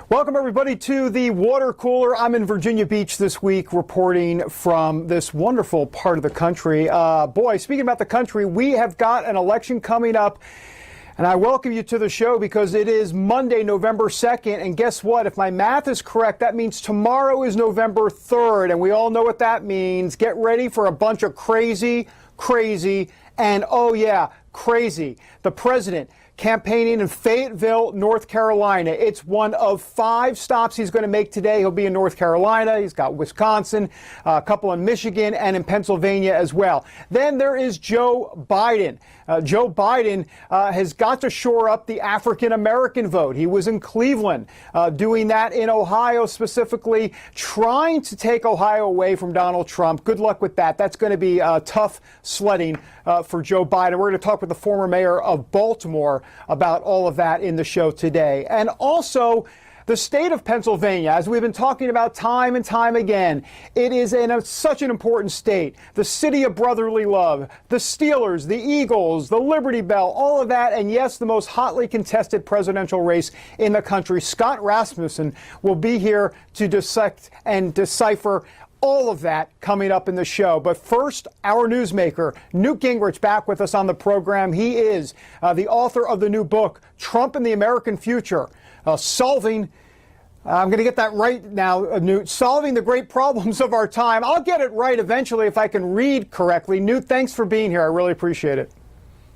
Welcome, everybody, to the water cooler. I'm in Virginia Beach this week reporting from this wonderful part of the country. Boy, speaking about the country, we have got an election coming up. And I welcome you to the show because it is Monday, November 2nd. And guess what? If my math is correct, that means tomorrow is November 3rd. And we all know what that means. Get ready for a bunch of crazy, and oh yeah, crazy. The president campaigning in Fayetteville, North Carolina. It's one of 5 stops he's going to make today. He'll be in North Carolina. He's got Wisconsin, a couple in Michigan, and in Pennsylvania as well. Then there is Joe Biden. Joe Biden has got to shore up the African-American vote. He was in Cleveland doing that in Ohio specifically, trying to take Ohio away from Donald Trump. Good luck with that. That's going to be tough sledding for Joe Biden. We're going to talk with the former mayor of Baltimore about all of that in the show today. And also, the state of Pennsylvania, as we've been talking about time and time again, it is such an important state. The city of brotherly love, the Steelers, the Eagles, the Liberty Bell, all of that, and yes, the most hotly contested presidential race in the country. Scott Rasmussen will be here to dissect and decipher all of that coming up in the show. But first, our newsmaker, Newt Gingrich, back with us on the program. He is the author of the new book, Trump and the American Future, solving, I'm going to get that right now, Newt, solving the great problems of our time. I'll get it right eventually if I can read correctly. Newt, thanks for being here. I really appreciate it.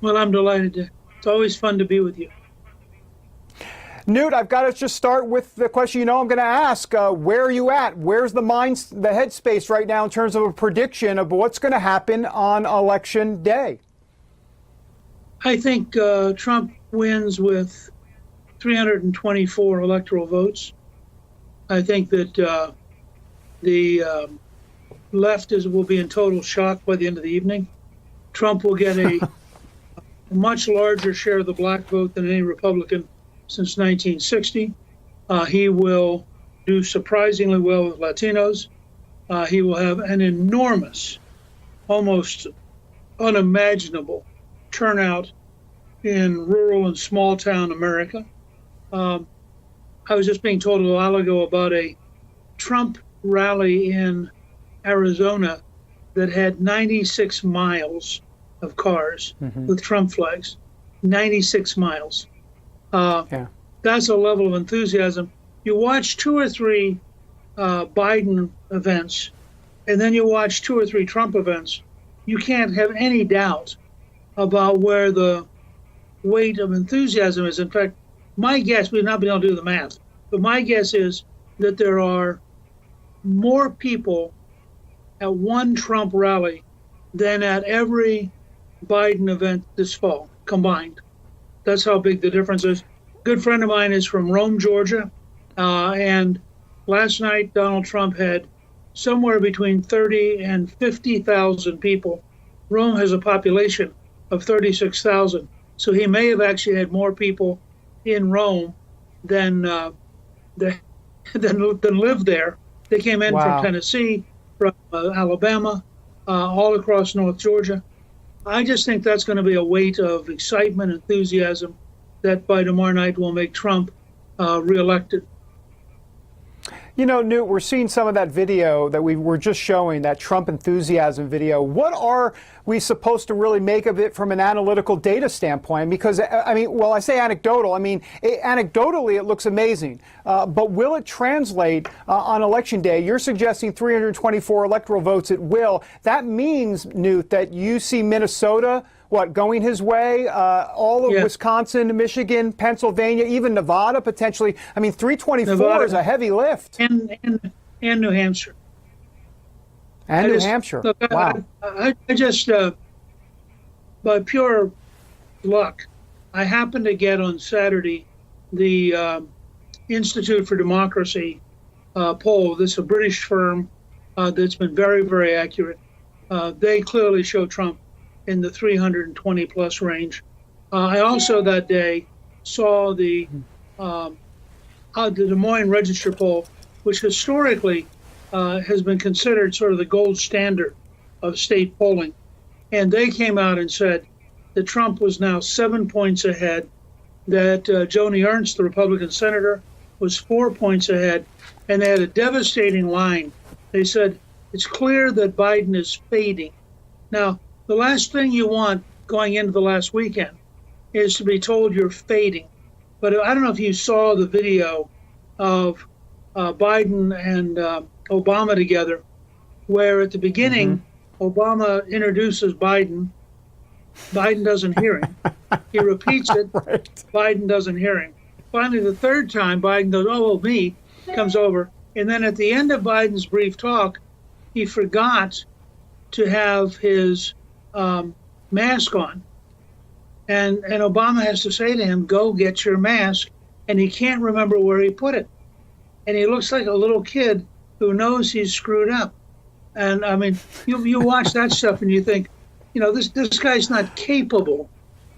Well, I'm delighted. It's always fun to be with you. Newt, I've got to just start with the question I'm going to ask. Where are you at? Where's the headspace right now in terms of a prediction of what's going to happen on Election Day? I think Trump wins with 324 electoral votes. I think that the left will be in total shock by the end of the evening. Trump will get a much larger share of the black vote than any Republican since 1960. He will do surprisingly well with Latinos. He will have an enormous, almost unimaginable turnout in rural and small town America. I was just being told a while ago about a Trump rally in Arizona that had 96 miles of cars with Trump flags. 96 miles. That's a level of enthusiasm. You watch 2 or 3 Biden events, and then you watch 2 or 3 Trump events, you can't have any doubt about where the weight of enthusiasm is. In fact, my guess, we've not been able to do the math, but my guess is that there are more people at one Trump rally than at every Biden event this fall combined. That's how big the difference is. A good friend of mine is from Rome, Georgia, and last night Donald Trump had somewhere between 30 and 50,000 people. Rome has a population of 36,000, so he may have actually had more people in Rome than lived there. They came in from Tennessee, from Alabama, all across North Georgia. I just think that's going to be a weight of excitement, enthusiasm that by tomorrow night will make Trump reelected. You know, Newt, we're seeing some of that video that we were just showing, that Trump enthusiasm video. What are we supposed to really make of it from an analytical data standpoint? Because, I mean, well, I say anecdotal. I mean, anecdotally, it looks amazing. But will it translate on Election Day? You're suggesting 324 electoral votes. It will. That means, Newt, that you see Minnesota, going his way, all of Wisconsin, Michigan, Pennsylvania, even Nevada potentially. I mean, 324 is a heavy lift. And New Hampshire. And New Hampshire. Look, wow. I just, by pure luck, I happened to get on Saturday the Institute for Democracy poll. This is a British firm that's been very, very accurate. They clearly show Trump in the 320 plus range. I also that day saw the Des Moines Register poll, which historically has been considered sort of the gold standard of state polling. And they came out and said that Trump was now 7 points ahead, that Joni Ernst, the Republican senator, was 4 points ahead, and they had a devastating line. They said, it's clear that Biden is fading. Now, the last thing you want going into the last weekend is to be told you're fading. But I don't know if you saw the video of Biden and Obama together, where at the beginning, Obama introduces Biden. Biden doesn't hear him. He repeats it. Right. Biden doesn't hear him. Finally, the third time, Biden goes, oh, well, me, comes over. And then at the end of Biden's brief talk, he forgot to have his mask on. And Obama has to say to him, go get your mask. And he can't remember where he put it. And he looks like a little kid who knows he's screwed up. And I mean, you watch that stuff and you think, this guy's not capable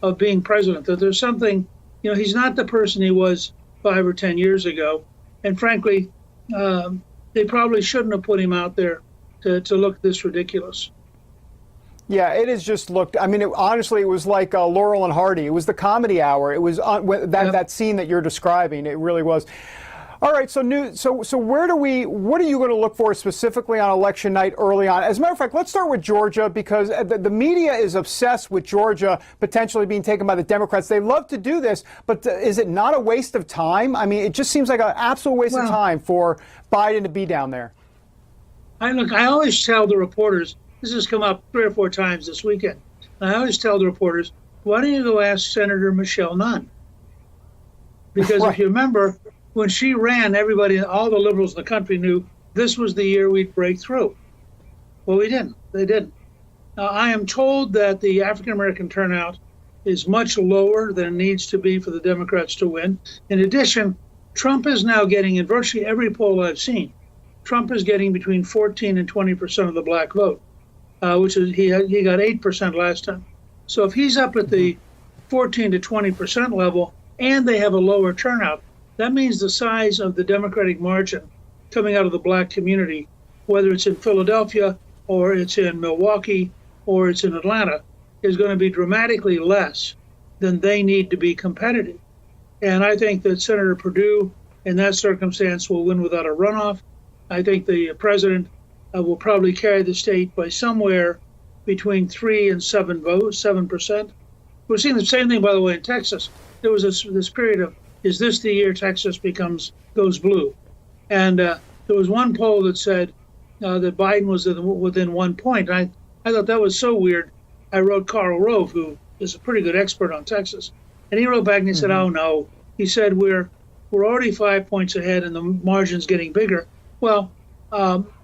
of being president, that there's something, he's not the person he was 5 or 10 years ago. And frankly, they probably shouldn't have put him out there to look this ridiculous. Yeah, it has just looked, I mean, honestly, it was like Laurel and Hardy. It was the comedy hour. It was that scene that you're describing. It really was. All right, so what are you going to look for specifically on election night early on? As a matter of fact, let's start with Georgia, because the media is obsessed with Georgia potentially being taken by the Democrats. They love to do this, but is it not a waste of time? I mean, it just seems like an absolute waste of time for Biden to be down there. I always tell the reporters, this has come up 3 or 4 times this weekend, and I always tell the reporters, why don't you go ask Senator Michelle Nunn? Because If you remember, when she ran, everybody, all the liberals in the country knew this was the year we'd break through. Well, we didn't. They didn't. Now, I am told that the African-American turnout is much lower than it needs to be for the Democrats to win. In addition, Trump is now getting, in virtually every poll I've seen, Trump is getting between 14 and 20% of the black vote, which is he got 8% last time. So if he's up at the 14 to 20% level and they have a lower turnout, that means the size of the Democratic margin coming out of the black community, whether it's in Philadelphia or it's in Milwaukee or it's in Atlanta, is going to be dramatically less than they need to be competitive. And I think that Senator Perdue, in that circumstance, will win without a runoff. I think the president will probably carry the state by somewhere between 3 and 7%. We're seeing the same thing, by the way, in Texas. There was this period of, is this the year Texas goes blue? And there was one poll that said that Biden was within 1 point. I thought that was so weird. I wrote Karl Rove, who is a pretty good expert on Texas, and he wrote back and he said, "Oh no," he said, "We're already 5 points ahead, and the margin's getting bigger." Well,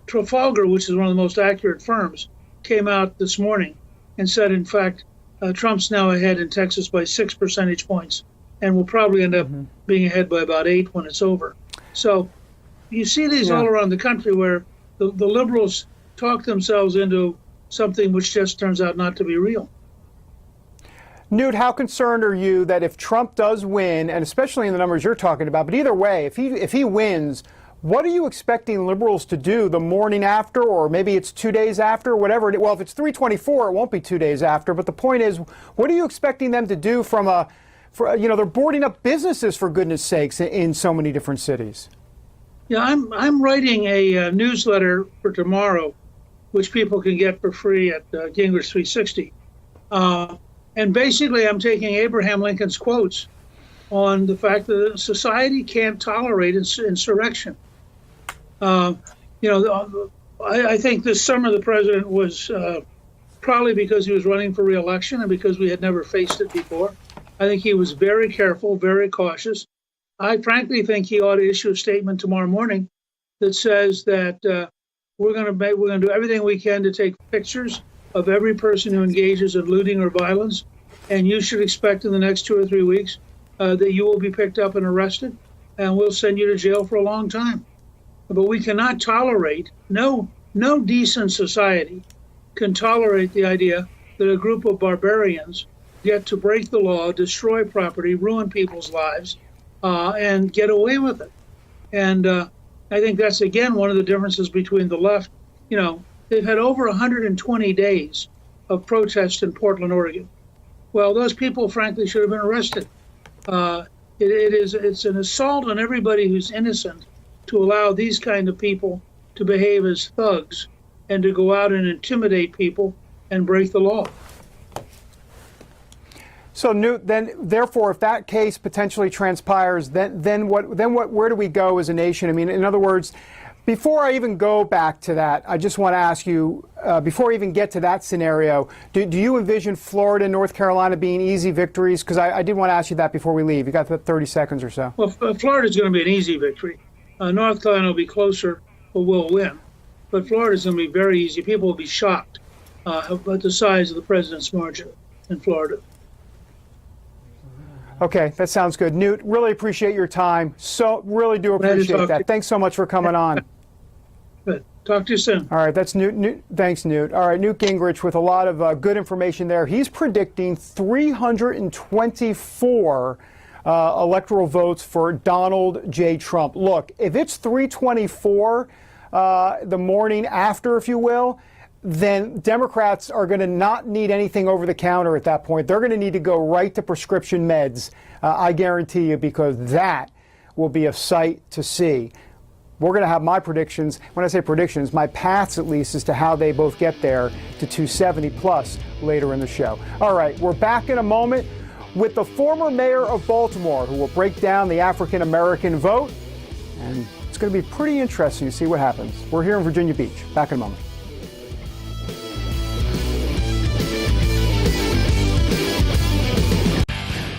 Trafalgar, which is one of the most accurate firms, came out this morning and said, in fact, Trump's now ahead in Texas by 6 percentage points, and will probably end up being ahead by about 8 when it's over. So you see these all around the country where the liberals talk themselves into something which just turns out not to be real. Newt, how concerned are you that if Trump does win, and especially in the numbers you're talking about, but either way, if he wins, what are you expecting liberals to do the morning after, or maybe it's 2 days after, whatever? Well, if it's 3/24, it won't be 2 days after. But the point is, what are you expecting them to do they're boarding up businesses, for goodness sakes, in so many different cities. Yeah, I'm writing a newsletter for tomorrow, which people can get for free at Gingrich 360. And basically, I'm taking Abraham Lincoln's quotes on the fact that society can't tolerate insurrection. I think this summer the president was probably because he was running for re-election and because we had never faced it before. I think he was very careful, very cautious. I frankly think he ought to issue a statement tomorrow morning that says that we're going to do everything we can to take pictures of every person who engages in looting or violence, and you should expect in the next 2 or 3 weeks that you will be picked up and arrested, and we'll send you to jail for a long time. But we cannot tolerate, no decent society can tolerate the idea that a group of barbarians get to break the law, destroy property, ruin people's lives, and get away with it. And I think that's, again, one of the differences between the left. They've had over 120 days of protest in Portland, Oregon. Well, those people, frankly, should have been arrested. It's an assault on everybody who's innocent to allow these kind of people to behave as thugs and to go out and intimidate people and break the law. So, Newt, then, therefore, if that case potentially transpires, then what? Where do we go as a nation? I mean, in other words, before I even go back to that, I just want to ask you, before I even get to that scenario, do you envision Florida and North Carolina being easy victories? Because I did want to ask you that before we leave. You got 30 seconds or so. Well, Florida's going to be an easy victory. North Carolina will be closer, but will win. But Florida's going to be very easy. People will be shocked about the size of the president's margin in Florida. Okay, that sounds good. Newt, really appreciate your time. So, really do appreciate that. Thanks so much for coming on. Good. Talk to you soon. All right, that's Newt. Thanks, Newt. All right, Newt Gingrich with a lot of good information there. He's predicting 324 electoral votes for Donald J. Trump. Look, if it's 324 the morning after, if you will, then Democrats are going to not need anything over the counter at that point. They're going to need to go right to prescription meds, I guarantee you, because that will be a sight to see. We're going to have my predictions. When I say predictions, my paths at least as to how they both get there to 270 plus later in the show. All right, we're back in a moment with the former mayor of Baltimore, who will break down the African American vote. And it's going to be pretty interesting to see what happens. We're here in Virginia Beach. Back in a moment.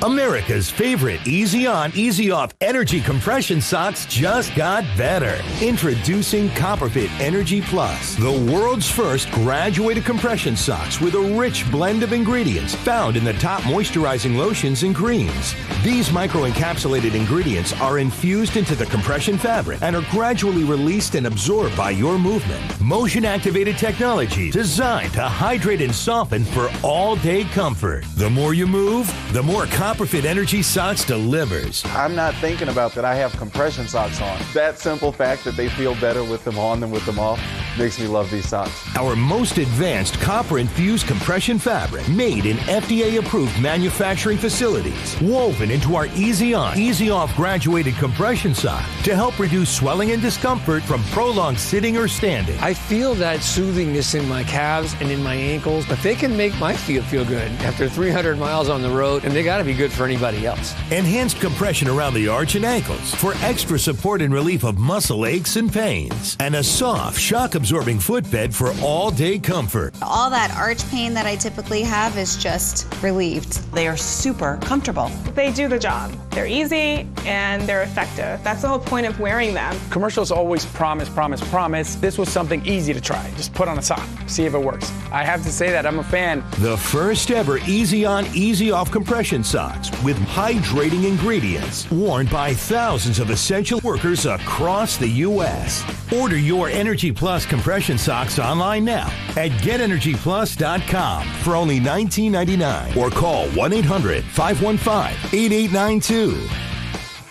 America's favorite easy on, easy off energy compression socks just got better. Introducing Copperfit Energy Plus, the world's first graduated compression socks with a rich blend of ingredients found in the top moisturizing lotions and creams. These microencapsulated ingredients are infused into the compression fabric and are gradually released and absorbed by your movement. Motion-activated technology designed to hydrate and soften for all-day comfort. The more you move, the more Copperfit Energy Socks delivers. I'm not thinking about that I have compression socks on. That simple fact that they feel better with them on than with them off makes me love these socks. Our most advanced copper-infused compression fabric made in FDA-approved manufacturing facilities, woven into our Easy On, Easy Off graduated compression sock to help reduce swelling and discomfort from prolonged sitting or standing. I feel that soothingness in my calves and in my ankles, but they can make my feet feel good after 300 miles on the road, and they got to be good for anybody else. Enhanced compression around the arch and ankles for extra support and relief of muscle aches and pains. And a soft, shock-absorbing footbed for all-day comfort. All that arch pain that I typically have is just relieved. They are super comfortable. They do the job. They're easy and they're effective. That's the whole point of wearing them. Commercials always promise, promise, promise. This was something easy to try. Just put on a sock, see if it works. I have to say that I'm a fan. The first ever Easy On, Easy Off compression socks with hydrating ingredients, worn by thousands of essential workers across the U.S. Order your Energy Plus compression socks online now at GetEnergyPlus.com for only $19.99 or call 1-800-515-8892.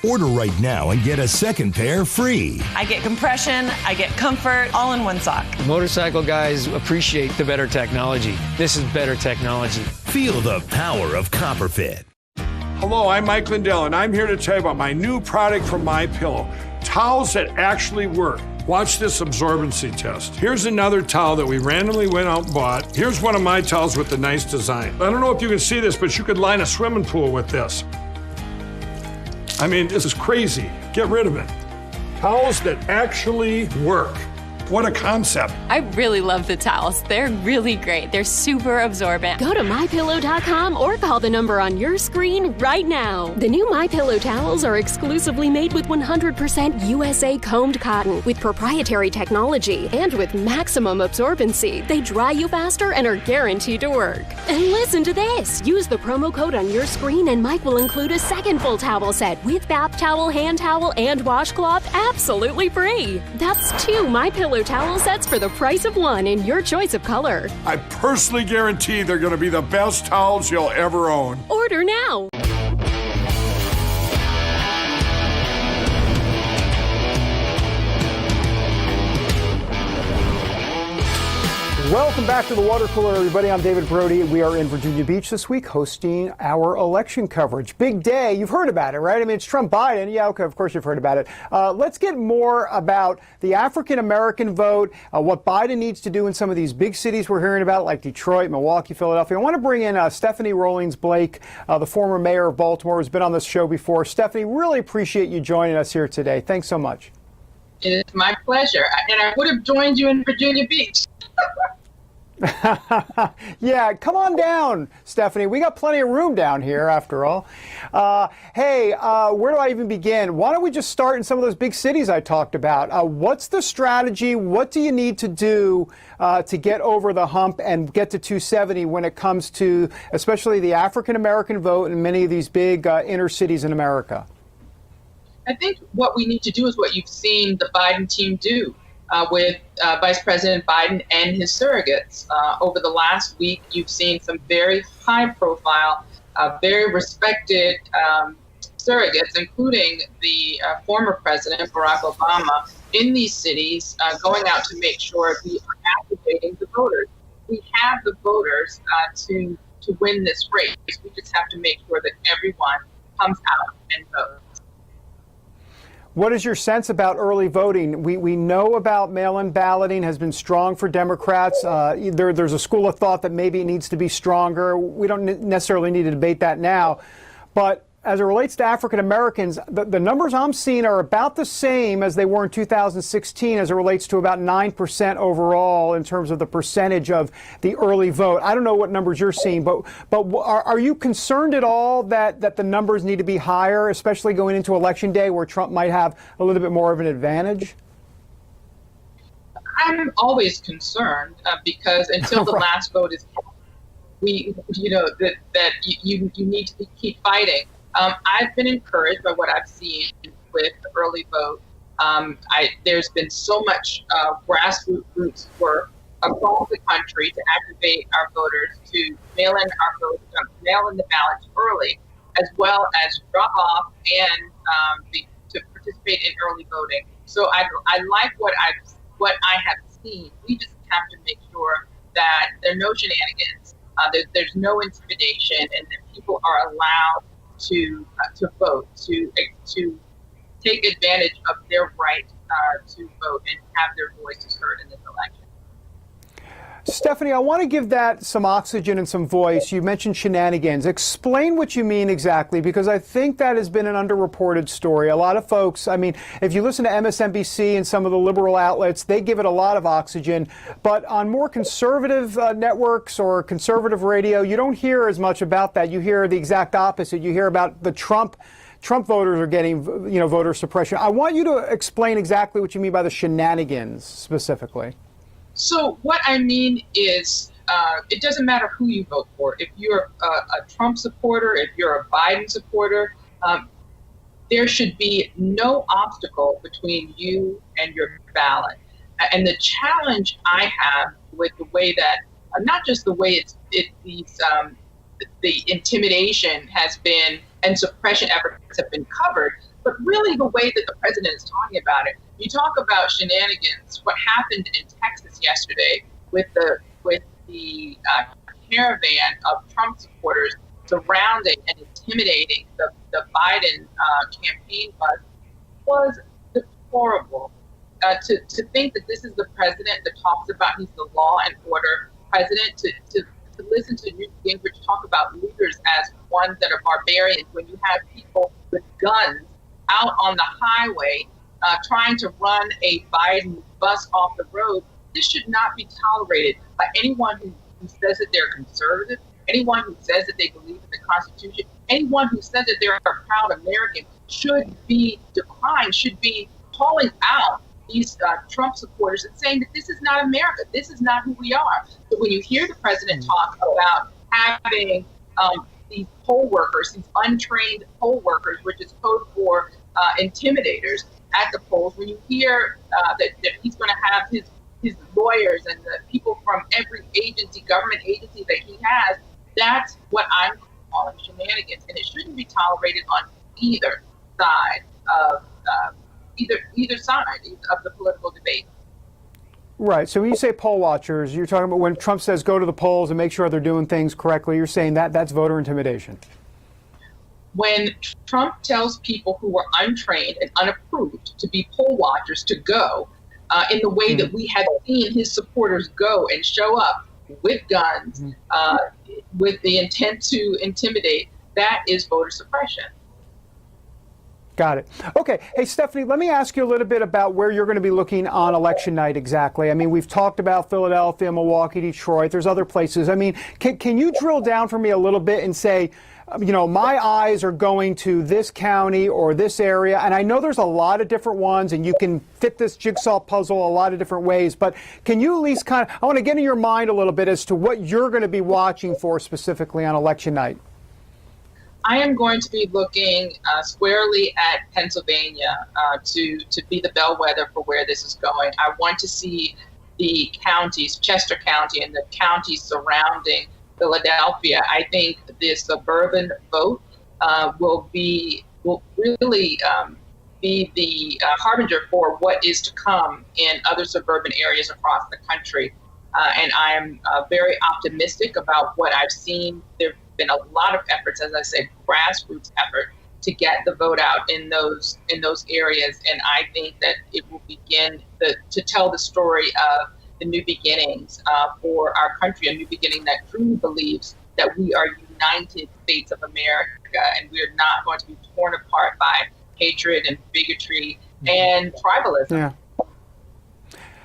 Order right now and get a second pair free. I get compression, I get comfort, all in one sock. Motorcycle guys appreciate the better technology. This is better technology. Feel the power of Copperfit. Hello, I'm Mike Lindell, and I'm here to tell you about my new product from MyPillow. Towels that actually work. Watch this absorbency test. Here's another towel that we randomly went out and bought. Here's one of my towels with the nice design. I don't know if you can see this, but you could line a swimming pool with this. I mean, this is crazy. Get rid of it. Towels that actually work. What a concept. I really love the towels. They're really great. They're super absorbent. Go to MyPillow.com or call the number on your screen right now. The new MyPillow towels are exclusively made with 100% USA combed cotton with proprietary technology and with maximum absorbency. They dry you faster and are guaranteed to work. And listen to this. Use the promo code on your screen and Mike will include a second full towel set with bath towel, hand towel, and washcloth absolutely free. That's 2 MyPillow towel sets for the price of 1 in your choice of color. I personally guarantee they're going to be the best towels you'll ever own. Order now. Welcome back to the Water Cooler, everybody. I'm David Brody. We are in Virginia Beach this week hosting our election coverage. Big day. You've heard about it, right? I mean, it's Trump-Biden. Yeah, okay, of course you've heard about it. Let's get more about the African-American vote, what Biden needs to do in some of these big cities we're hearing about, like Detroit, Milwaukee, Philadelphia. I want to bring in Stephanie Rawlings-Blake, the former mayor of Baltimore, who's been on this show before. Stephanie, really appreciate you joining us here today. Thanks so much. It's my pleasure. And I would have joined you in Virginia Beach. Yeah, come on down, Stephanie. We got plenty of room down here, after all. Hey, where do I even begin? Why don't we just start in some of those big cities I talked about? What's the strategy? What do you need to do to get over the hump and get to 270 when it comes to especially the African-American vote in many of these big inner cities in America? I think what we need to do is what you've seen the Biden team do. With Vice President Biden and his surrogates. Over the last week, you've seen some very high-profile, very respected surrogates, including the former President, Barack Obama, in these cities, going out to make sure we are activating the voters. We have the voters to win this race. We just have to make sure that everyone comes out and votes. What is your sense about early voting? We know about mail-in balloting has been strong for Democrats. There's a school of thought that maybe it needs to be stronger. We don't necessarily need to debate that now. But as it relates to African Americans, the numbers I'm seeing are about the same as they were in 2016 as it relates to about 9% overall in terms of the percentage of the early vote. I don't know what numbers you're seeing, but are you concerned at all that the numbers need to be higher, especially going into Election Day where Trump might have a little bit more of an advantage? I'm always concerned because until the last vote is cast, you need to keep fighting. I've been encouraged by what I've seen with the early vote. There's been so much grassroots work across the country to activate our voters, to mail in the ballots early, as well as drop off and to participate in early voting. So I like what I have seen. We just have to make sure that there are no shenanigans, there's no intimidation, and that people are allowed to vote, to take advantage of their right to vote and have their voices heard in this election. Stephanie, I want to give that some oxygen and some voice. You mentioned shenanigans. Explain what you mean exactly, because I think that has been an underreported story. A lot of folks, I mean, if you listen to MSNBC and some of the liberal outlets, they give it a lot of oxygen. But on more conservative networks or conservative radio, you don't hear as much about that. You hear the exact opposite. You hear about the Trump voters are getting, voter suppression. I want you to explain exactly what you mean by the shenanigans specifically. So what I mean is it doesn't matter who you vote for. If you're a Trump supporter, if you're a Biden supporter, there should be no obstacle between you and your ballot. And the challenge I have with the way that, not just the way the intimidation has been and suppression efforts have been covered, but really the way that the president is talking about it. You talk about shenanigans. What happened in Texas yesterday with the caravan of Trump supporters surrounding and intimidating the Biden campaign bus was deplorable. To think that this is the president that talks about he's the law and order president, to listen to Newt Gingrich talk about leaders as ones that are barbarians when you have people with guns out on the highway trying to run a Biden bus off the road. This should not be tolerated by anyone who says that they're conservative, anyone who says that they believe in the Constitution, anyone who says that they're a proud American should be decrying, should be calling out these Trump supporters and saying that this is not America, this is not who we are. So when you hear the president talk about having these poll workers, these untrained poll workers, which is code for intimidators at the polls, when you hear that he's going to have his lawyers and the people from every government agency that he has, that's what I'm calling shenanigans, and it shouldn't be tolerated on either side of the political debate. Right. So when you say poll watchers, you're talking about when Trump says go to the polls and make sure they're doing things correctly. You're saying that that's voter intimidation. When Trump tells people who are untrained and unapproved to be poll watchers to go, in the way that we have seen his supporters go and show up with guns, with the intent to intimidate, that is voter suppression. Got it. Okay. Hey, Stephanie, let me ask you a little bit about where you're going to be looking on election night exactly. I mean, we've talked about Philadelphia, Milwaukee, Detroit. There's other places. I mean, can you drill down for me a little bit and say, you know, my eyes are going to this county or this area, and I know there's a lot of different ones, and you can fit this jigsaw puzzle a lot of different ways, but can you at least I want to get in your mind a little bit as to what you're going to be watching for specifically on election night? I am going to be looking squarely at Pennsylvania to be the bellwether for where this is going. I want to see the counties, Chester County and the counties surrounding Philadelphia. I think the suburban vote will really be the harbinger for what is to come in other suburban areas across the country. And I am very optimistic about what I've seen. There have been a lot of efforts, as I said, grassroots effort to get the vote out in those areas. And I think that it will begin to tell the story of the new beginnings for our country, a new beginning that truly believes that we are United States of America and we are not going to be torn apart by hatred and bigotry and tribalism. Yeah.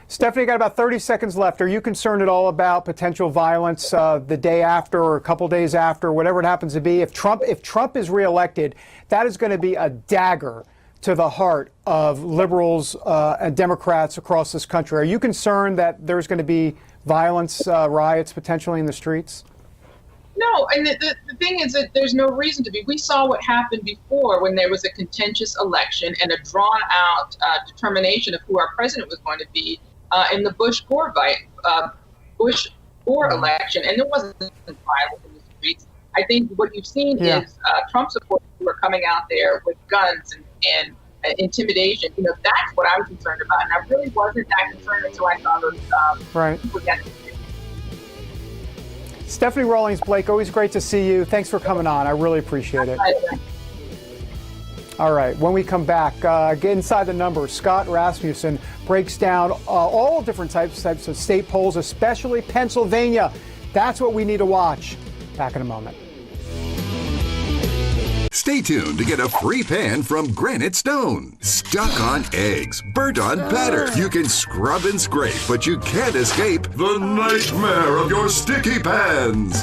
Stephanie, got about 30 seconds left. Are you concerned at all about potential violence the day after or a couple days after, whatever it happens to be? If Trump is reelected, that is going to be a dagger to the heart of liberals and Democrats across this country. Are you concerned that there's going to be violence, riots potentially in the streets? No, and the thing is that there's no reason to be. We saw what happened before when there was a contentious election and a drawn-out determination of who our president was going to be in the Bush-Gore election, and there wasn't violence in the streets. I think what you've seen is Trump supporters who are coming out there with guns and intimidation. You know, that's what I'm concerned about, and I really wasn't that concerned until I saw those people get. Stephanie Rawlings-Blake, always great to see you. Thanks for coming on. I really appreciate it. All right, when we come back, get inside the numbers. Scott Rasmussen breaks down all different types of state polls, especially Pennsylvania. That's what we need to watch. Back in a moment. Stay tuned to get a free pan from Granite Stone. Stuck on eggs, burnt on batter. You can scrub and scrape, but you can't escape the nightmare of your sticky pans.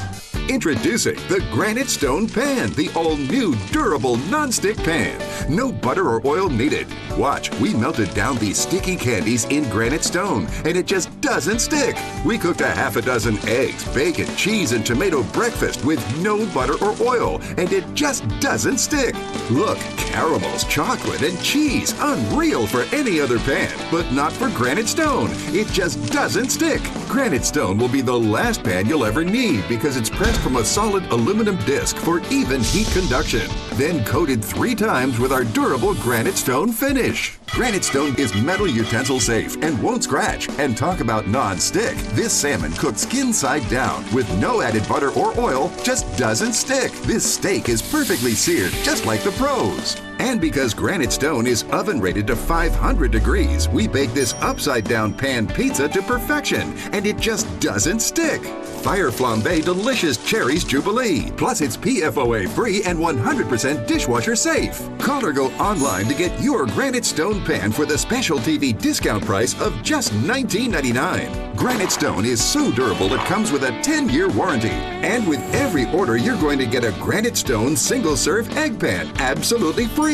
Introducing the Granite Stone Pan, the all-new durable non-stick pan. No butter or oil needed. Watch, we melted down these sticky candies in Granite Stone, and it just doesn't stick. We cooked a half a dozen eggs, bacon, cheese, and tomato breakfast with no butter or oil, and it just doesn't stick. Look, caramels, chocolate, and cheese. Unreal for any other pan, but not for Granite Stone. It just doesn't stick. Granite Stone will be the last pan you'll ever need because it's pressed from a solid aluminum disc for even heat conduction, then coated 3 times with our durable Granite Stone finish. Granite Stone is metal utensil safe and won't scratch. And talk about non-stick. This salmon cooked skin side down with no added butter or oil just doesn't stick. This steak is perfectly seared just like the pros. And because Granite Stone is oven rated to 500 degrees, we bake this upside down pan pizza to perfection, and it just doesn't stick. Fire Flambe Delicious Cherries Jubilee. Plus, it's PFOA free and 100% dishwasher safe. Call or go online to get your Granite Stone pan for the special TV discount price of just $19.99. Granite Stone is so durable it comes with a 10-year warranty. And with every order, you're going to get a Granite Stone single-serve egg pan absolutely free.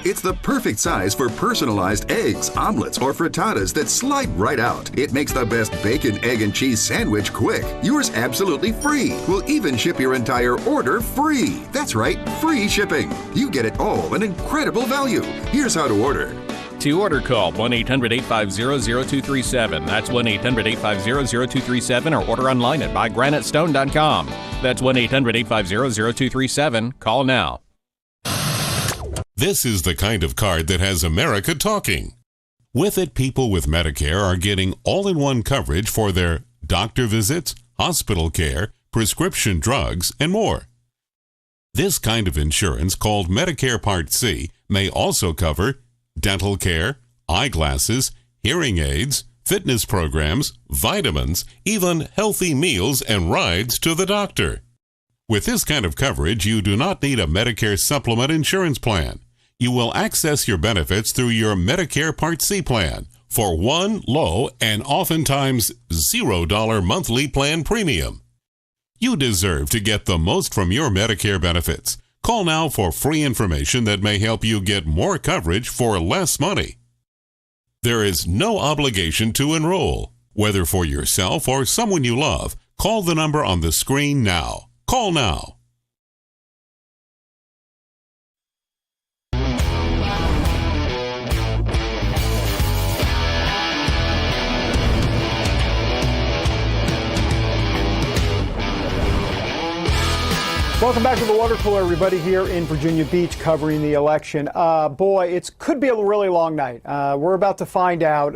It's the perfect size for personalized eggs, omelets, or frittatas that slide right out. It makes the best bacon, egg, and cheese sandwich quick. Yours absolutely free. We'll even ship your entire order free. That's right, free shipping. You get it all, an incredible value. Here's how to order. To order, call 1-800-850-0237. That's 1-800-850-0237, or order online at buygranitestone.com. That's 1-800-850-0237. Call now. This is the kind of card that has America talking. With it, people with Medicare are getting all-in-one coverage for their doctor visits, hospital care, prescription drugs, and more. This kind of insurance, called Medicare Part C, may also cover dental care, eyeglasses, hearing aids, fitness programs, vitamins, even healthy meals and rides to the doctor. With this kind of coverage, you do not need a Medicare supplement insurance plan. You will access your benefits through your Medicare Part C plan for one low and oftentimes $0 monthly plan premium. You deserve to get the most from your Medicare benefits. Call now for free information that may help you get more coverage for less money. There is no obligation to enroll. Whether for yourself or someone you love, call the number on the screen now. Call now. Welcome back to the Water Cooler, everybody, here in Virginia Beach covering the election. Boy, it could be a really long night. We're about to find out.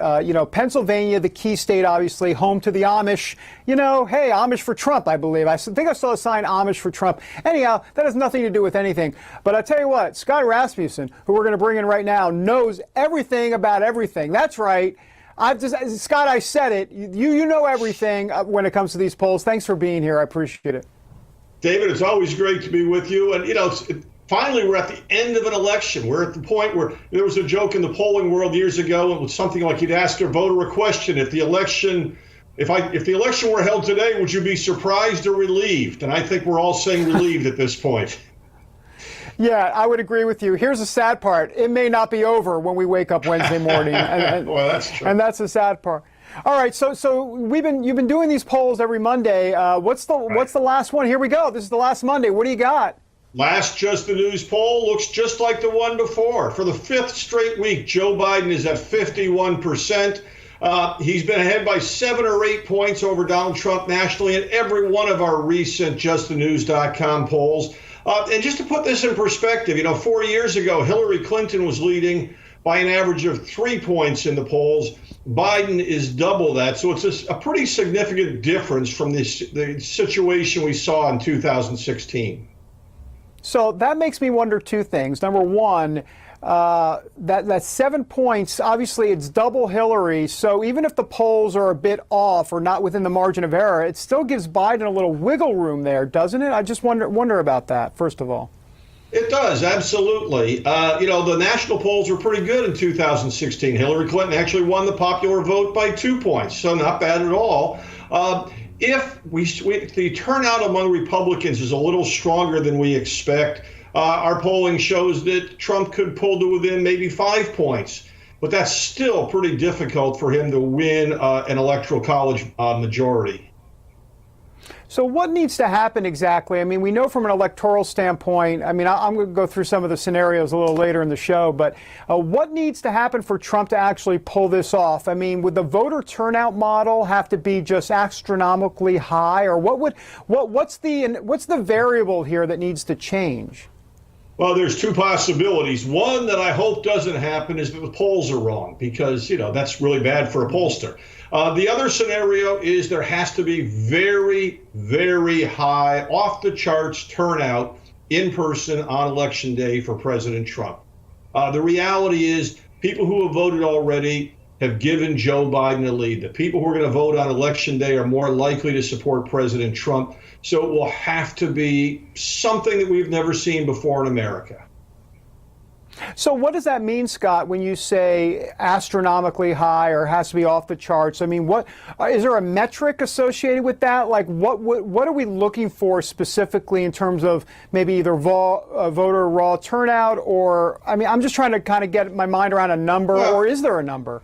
Pennsylvania, the key state, obviously, home to the Amish. Hey, Amish for Trump, I believe. I think I saw a sign, Amish for Trump. Anyhow, that has nothing to do with anything. But I tell you what, Scott Rasmussen, who we're going to bring in right now, knows everything about everything. That's right. Scott, I said it. You know everything when it comes to these polls. Thanks for being here. I appreciate it. David, it's always great to be with you. And, finally, we're at the end of an election. We're at the point where there was a joke in the polling world years ago. It was something like you'd ask a voter a question. If the election were held today, would you be surprised or relieved? And I think we're all saying relieved at this point. Yeah, I would agree with you. Here's the sad part. It may not be over when we wake up Wednesday morning. Well, that's true. And that's the sad part. All right, so you've been doing these polls every Monday. What's the last one? Here we go. This is the last Monday. What do you got? Last Just the News poll looks just like the one before. For the fifth straight week, Joe Biden is at 51%. He's been ahead by 7 or 8 points over Donald Trump nationally in every one of our recent JustTheNews.com polls. And just to put this in perspective, 4 years ago, Hillary Clinton was leading by an average of 3 points in the polls. Biden is double that. So it's a pretty significant difference from the situation we saw in 2016. So that makes me wonder two things. Number one, that 7 points, obviously it's double Hillary. So even if the polls are a bit off or not within the margin of error, it still gives Biden a little wiggle room there, doesn't it? I just wonder about that, first of all. It does, absolutely. The national polls were pretty good in 2016. Hillary Clinton actually won the popular vote by 2 points, so not bad at all. If the turnout among Republicans is a little stronger than we expect, our polling shows that Trump could pull to within maybe 5 points. But that's still pretty difficult for him to win an electoral college majority. So what needs to happen exactly? I mean, we know from an electoral standpoint, I'm going to go through some of the scenarios a little later in the show, but what needs to happen for Trump to actually pull this off? I mean, would the voter turnout model have to be just astronomically high, or what's the variable here that needs to change? Well, there's two possibilities. One that I hope doesn't happen is that the polls are wrong, because, that's really bad for a pollster. The other scenario is there has to be very, very high, off-the-charts turnout in person on Election Day for President Trump. The reality is people who have voted already have given Joe Biden a lead. The people who are going to vote on Election Day are more likely to support President Trump. So it will have to be something that we've never seen before in America. So what does that mean, Scott, when you say astronomically high or has to be off the charts? I mean, what is there a metric associated with that? Like, what are we looking for specifically in terms of maybe either voter raw turnout, or, I'm just trying to kind of get my mind around a number, or is there a number?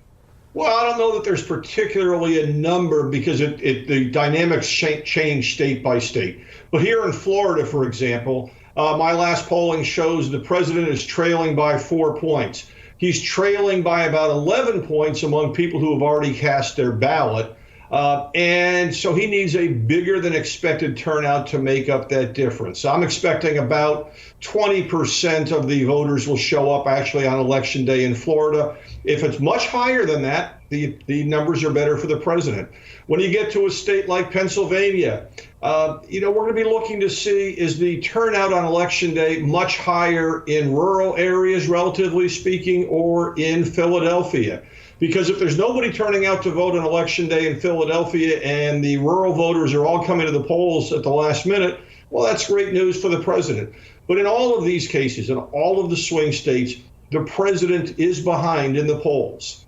Well, I don't know that there's particularly a number, because the dynamics change state by state. But here in Florida, for example, my last polling shows the president is trailing by 4 points. He's trailing by about 11 points among people who have already cast their ballot. And so he needs a bigger than expected turnout to make up that difference. So I'm expecting about 20% of the voters will show up actually on Election Day in Florida. If it's much higher than that, the numbers are better for the president. When you get to a state like Pennsylvania, we're going to be looking to see, is the turnout on Election Day much higher in rural areas, relatively speaking, or in Philadelphia? Because if there's nobody turning out to vote on Election Day in Philadelphia and the rural voters are all coming to the polls at the last minute, well, that's great news for the president. But in all of these cases, in all of the swing states, the president is behind in the polls.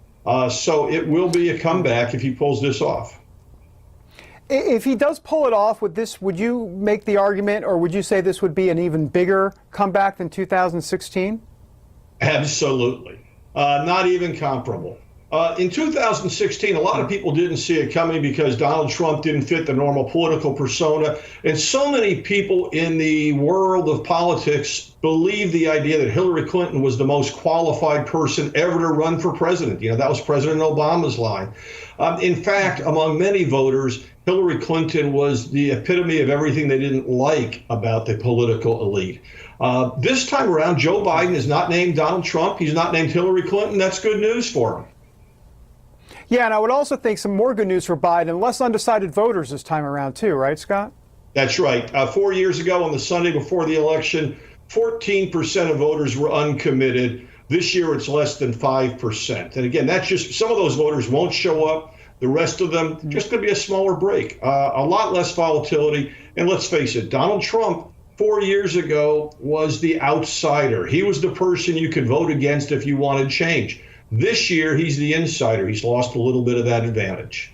So it will be a comeback if he pulls this off. If he does pull it off, would you make the argument, or would you say this would be an even bigger comeback than 2016? Absolutely. Not even comparable. In 2016, a lot of people didn't see it coming because Donald Trump didn't fit the normal political persona. And so many people in the world of politics believed the idea that Hillary Clinton was the most qualified person ever to run for president. That was President Obama's line. In fact, among many voters, Hillary Clinton was the epitome of everything they didn't like about the political elite. This time around, Joe Biden is not named Donald Trump. He's not named Hillary Clinton. That's good news for him. Yeah, and I would also think some more good news for Biden, less undecided voters this time around too, right, Scott? That's right. 4 years ago on the Sunday before the election, 14% of voters were uncommitted. This year it's less than 5%. And again, that's just some of those voters won't show up. The rest of them just going to be a smaller break, a lot less volatility. And let's face it, Donald Trump 4 years ago was the outsider. He was the person you could vote against if you wanted change. This year, he's the insider. He's lost a little bit of that advantage.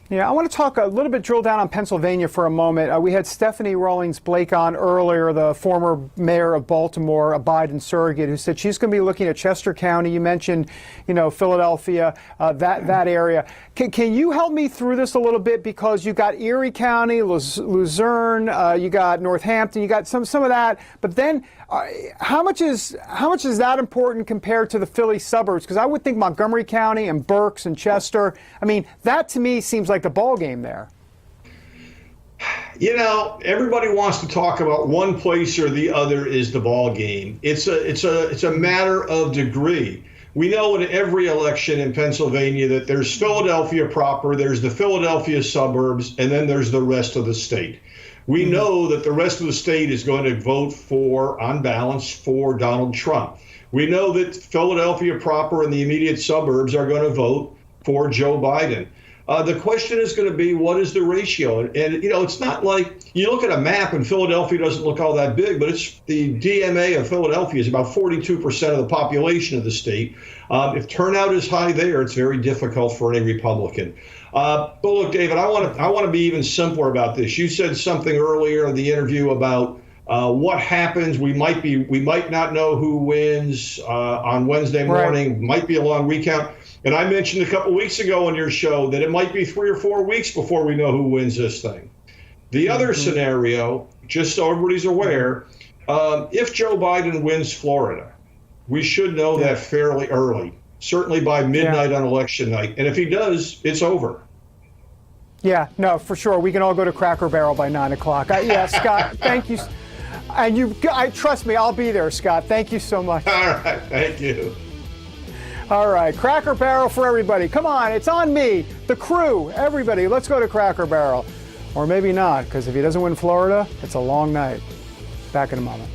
Yeah, I want to talk a little bit, drill down on Pennsylvania for a moment. We had Stephanie Rawlings Blake on earlier, the former mayor of Baltimore, a Biden surrogate, who said she's going to be looking at Chester County. You mentioned, Philadelphia, that area. Can you help me through this a little bit? Because you got Erie County, Luzerne, you got Northampton, you got some of that. But then, how much is that important compared to the Philly suburbs? Because I would think Montgomery County and Berks and Chester. I mean, that to me seems like the ball game there. Everybody wants to talk about one place or the other is the ball game. It's a matter of degree. We know in every election in Pennsylvania that there's Philadelphia proper, there's the Philadelphia suburbs, and then there's the rest of the state. We know that the rest of the state is going to vote for, on balance, for Donald Trump. We know that Philadelphia proper and the immediate suburbs are going to vote for Joe Biden. The question is going to be, what is the ratio? And, it's not like you look at a map and Philadelphia doesn't look all that big, but it's the DMA of Philadelphia is about 42% of the population of the state. If turnout is high there, it's very difficult for any Republican. But look, David, I want to be even simpler about this. You said something earlier in the interview about what happens. We might not know who wins on Wednesday morning. Right. Might be a long recount. And I mentioned a couple weeks ago on your show that it might be 3 or 4 weeks before we know who wins this thing. The other scenario, just so everybody's aware, if Joe Biden wins Florida, we should know that fairly early, certainly by midnight on election night. And if he does, it's over. Yeah, no, for sure. We can all go to Cracker Barrel by 9 o'clock. Scott, thank you. And trust me, I'll be there, Scott. Thank you so much. All right, thank you. All right, Cracker Barrel for everybody. Come on, it's on me, the crew, everybody. Let's go to Cracker Barrel. Or maybe not, because if he doesn't win Florida, it's a long night. Back in a moment.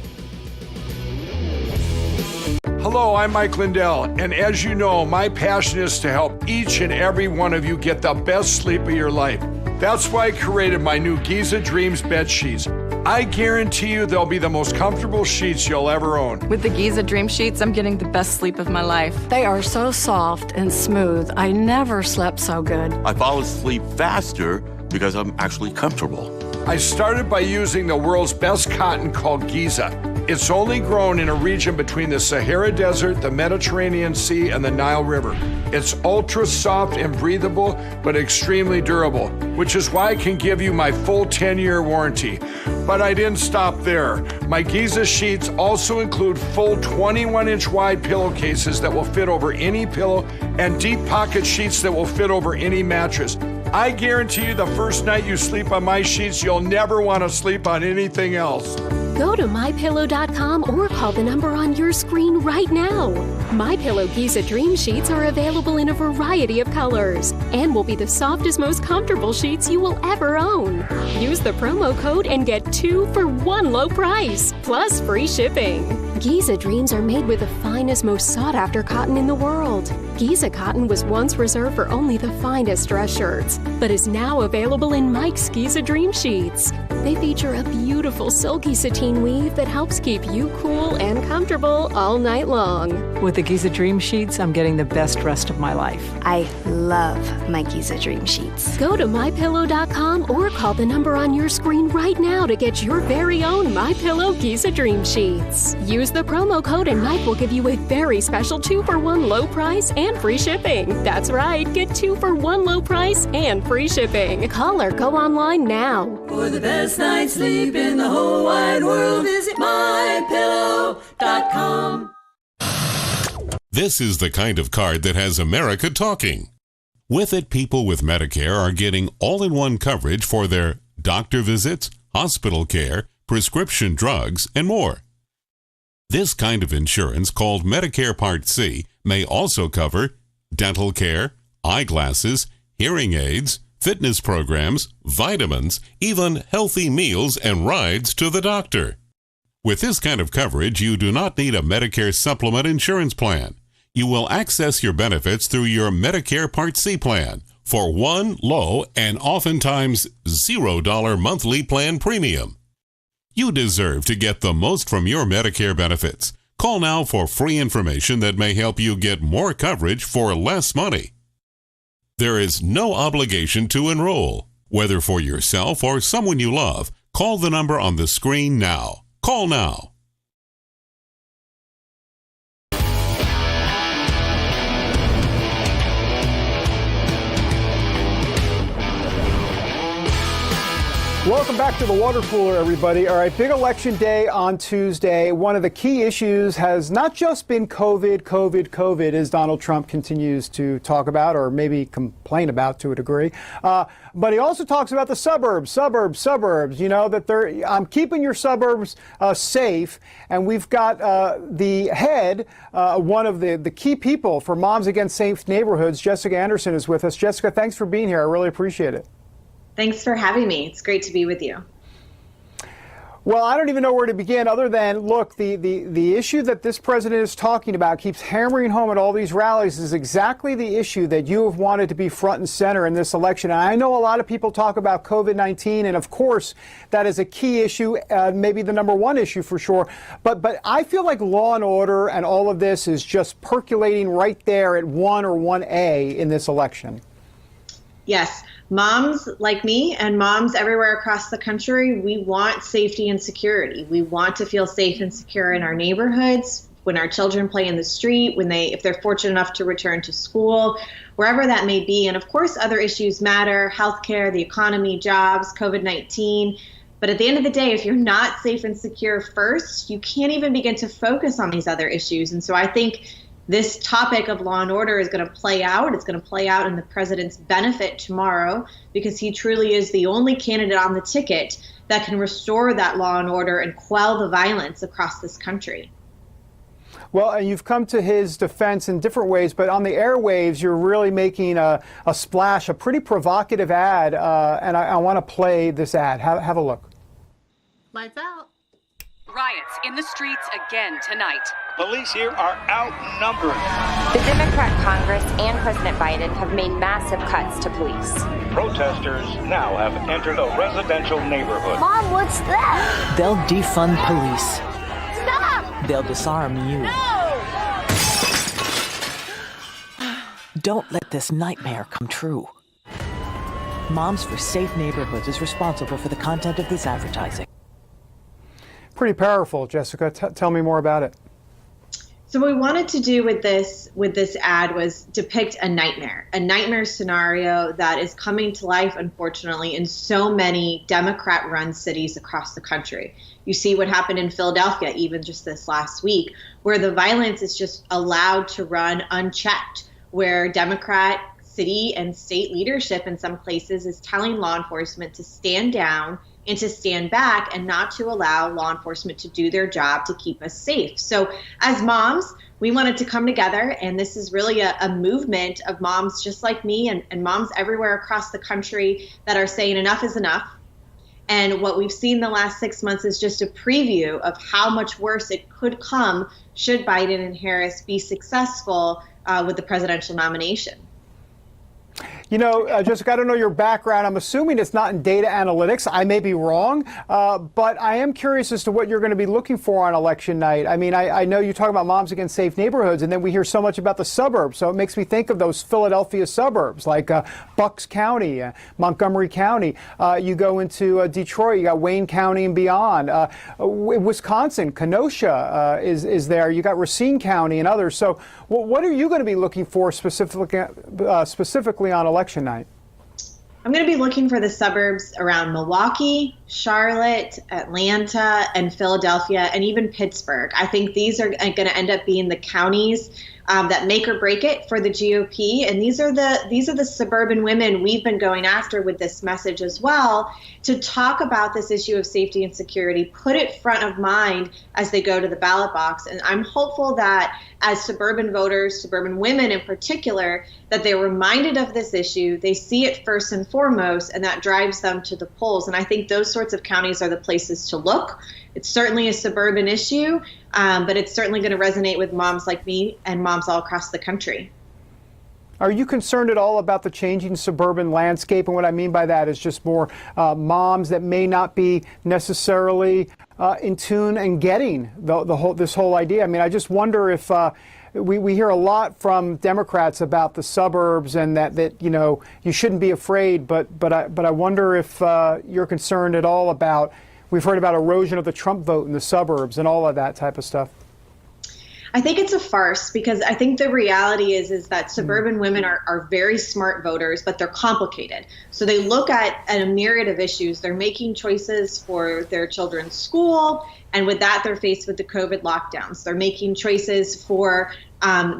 Hello, I'm Mike Lindell, and as you know, my passion is to help each and every one of you get the best sleep of your life. That's why I created my new Giza Dreams bed sheets. I guarantee you they'll be the most comfortable sheets you'll ever own. With the Giza Dream Sheets, I'm getting the best sleep of my life. They are so soft and smooth. I never slept so good. I fall asleep faster because I'm actually comfortable. I started by using the world's best cotton called Giza. It's only grown in a region between the Sahara Desert, the Mediterranean Sea, and the Nile River. It's ultra soft and breathable, but extremely durable, which is why I can give you my full 10-year warranty. But I didn't stop there. My Giza sheets also include full 21-inch wide pillowcases that will fit over any pillow and deep pocket sheets that will fit over any mattress. I guarantee you the first night you sleep on my sheets, you'll never want to sleep on anything else. Go to MyPillow.com or call the number on your screen right now. MyPillow Giza Dream Sheets are available in a variety of colors and will be the softest, most comfortable sheets you will ever own. Use the promo code and get 2 for 1 low price, plus free shipping. Giza Dreams are made with the finest, most sought-after cotton in the world. Giza cotton was once reserved for only the finest dress shirts, but is now available in Mike's Giza Dream Sheets. They feature a beautiful silky sateen weave that helps keep you cool and comfortable all night long. With the Giza Dream Sheets, I'm getting the best rest of my life. I love my Giza Dream Sheets. Go to MyPillow.com or call the number on your screen right now to get your very own MyPillow Giza Dream Sheets. Use the promo code and Mike will give you a very special 2 for 1 low price and free shipping. That's right, get 2 for 1 low price and free shipping. Call or go online now. For the best night's sleep in the whole wide world, visit MyPillow.com. This is the kind of card that has America talking. With it, people with Medicare are getting all-in-one coverage for their doctor visits, hospital care, prescription drugs, and more. This kind of insurance, called Medicare Part C, may also cover dental care, eyeglasses, hearing aids, fitness programs, vitamins, even healthy meals and rides to the doctor. With this kind of coverage, you do not need a Medicare supplement insurance plan. You will access your benefits through your Medicare Part C plan for one low and oftentimes $0 monthly plan premium. You deserve to get the most from your Medicare benefits. Call now for free information that may help you get more coverage for less money. There is no obligation to enroll. Whether for yourself or someone you love, call the number on the screen now. Call now. Welcome back to the water cooler, everybody. All right, big election day on Tuesday. One of the key issues has not just been COVID, as Donald Trump continues to talk about, or maybe complain about to a degree. But he also talks about the suburbs. You know, that I'm keeping your suburbs safe. And we've got the head, one of the key people for Moms Against Safe Neighborhoods, Jessica Anderson, is with us. Jessica, thanks for being here. I really appreciate it. Thanks for having me. It's great to be with you. Well, I don't even know where to begin other than, look, the issue that this president is talking about, keeps hammering home at all these rallies, is exactly the issue that you have wanted to be front and center in this election. And I know a lot of people talk about COVID-19, and of course, that is a key issue, maybe the number one issue for sure. But I feel like law and order and all of this is just percolating right there at 1 or 1A in this election. Yes. Moms like me and moms everywhere across the country, we want safety and security. We want to feel safe and secure in our neighborhoods, when our children play in the street, if they're fortunate enough to return to school, wherever that may be. And of course, other issues matter: healthcare, the economy, jobs, COVID-19. But at the end of the day, if you're not safe and secure first, you can't even begin to focus on these other issues. And so I think this topic of law and order is going to play out. It's going to play out in the president's benefit tomorrow, because he truly is the only candidate on the ticket that can restore that law and order and quell the violence across this country. Well, and you've come to his defense in different ways, but on the airwaves, you're really making a splash, a pretty provocative ad, and I want to play this ad. Have a look. Lights out. Riots in the streets again tonight. Police here are outnumbered. The Democrat Congress and President Biden have made massive cuts to police. Protesters now have entered a residential neighborhood. Mom, what's that? They'll defund police. Stop! They'll disarm you. No! Don't let this nightmare come true. Moms for Safe Neighborhoods is responsible for the content of this advertising. Pretty powerful, Jessica. Tell me more about it. So what we wanted to do with this ad was depict a nightmare scenario that is coming to life, unfortunately, in so many Democrat-run cities across the country. You see what happened in Philadelphia, even just this last week, where the violence is just allowed to run unchecked, where Democrats city and state leadership in some places is telling law enforcement to stand down and to stand back and not to allow law enforcement to do their job to keep us safe. So as moms, we wanted to come together, and this is really a movement of moms just like me and moms everywhere across the country that are saying enough is enough. And what we've seen the last 6 months is just a preview of how much worse it could come should Biden and Harris be successful with the presidential nomination. You know, Jessica, I don't know your background. I'm assuming it's not in data analytics. I may be wrong, but I am curious as to what you're going to be looking for on election night. I mean, I know you talk about Moms Against Safe Neighborhoods, and then we hear so much about the suburbs. So it makes me think of those Philadelphia suburbs like Bucks County, Montgomery County. You go into Detroit, you got Wayne County and beyond. Wisconsin, Kenosha is there. You got Racine County and others. So what are you going to be looking for specifically on election night? I'm going to be looking for the suburbs around Milwaukee, Charlotte, Atlanta, and Philadelphia, and even Pittsburgh. I think these are going to end up being the counties that make or break it for the GOP. And these are the suburban women we've been going after with this message as well, to talk about this issue of safety and security, put it front of mind as they go to the ballot box. And I'm hopeful that as suburban voters, suburban women in particular, that they're reminded of this issue, they see it first and foremost, and that drives them to the polls. And I think those sorts of counties are the places to look. It's certainly a suburban issue, but it's certainly going to resonate with moms like me and moms all across the country. Are you concerned at all about the changing suburban landscape? And what I mean by that is just more moms that may not be necessarily in tune and getting this whole idea. I mean, I just wonder if we hear a lot from Democrats about the suburbs and that you know, you shouldn't be afraid. But I wonder if you're concerned at all about. We've heard about erosion of the Trump vote in the suburbs and all of that type of stuff. I think it's a farce, because I think the reality is that suburban women are very smart voters, but they're complicated. So they look at a myriad of issues. They're making choices for their children's school, and with that, they're faced with the COVID lockdowns. They're making choices for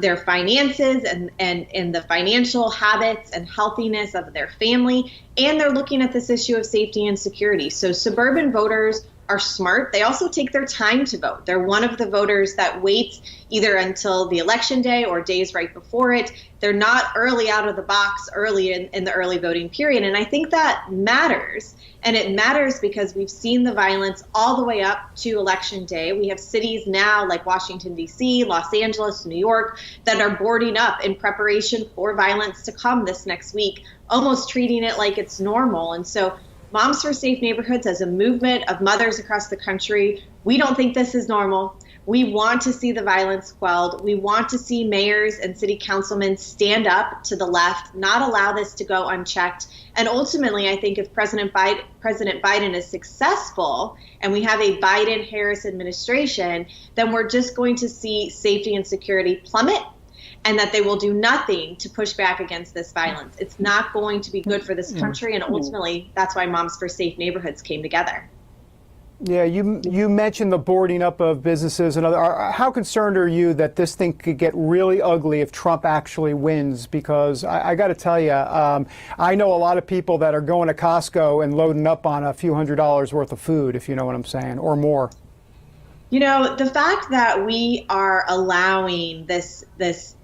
their finances and the financial habits and healthiness of their family, and they're looking at this issue of safety and security. So suburban voters are smart. They also take their time to vote. They're one of the voters that waits either until the election day or days right before it. They're not early out of the box early in the early voting period. And I think that matters. And it matters because we've seen the violence all the way up to election day. We have cities now like Washington, D.C., Los Angeles, New York, that are boarding up in preparation for violence to come this next week, almost treating it like it's normal. And so Moms for Safe Neighborhoods, as a movement of mothers across the country, we don't think this is normal. We want to see the violence quelled. We want to see mayors and city councilmen stand up to the left, not allow this to go unchecked. And ultimately, I think if President Biden is successful and we have a Biden-Harris administration, then we're just going to see safety and security plummet, and that they will do nothing to push back against this violence. It's not going to be good for this country, and ultimately, that's why Moms for Safe Neighborhoods came together. Yeah, you mentioned the boarding up of businesses and other. How concerned are you that this thing could get really ugly if Trump actually wins? Because I got to tell you, I know a lot of people that are going to Costco and loading up on a few $100s worth of food, if you know what I'm saying, or more. You know, the fact that we are allowing this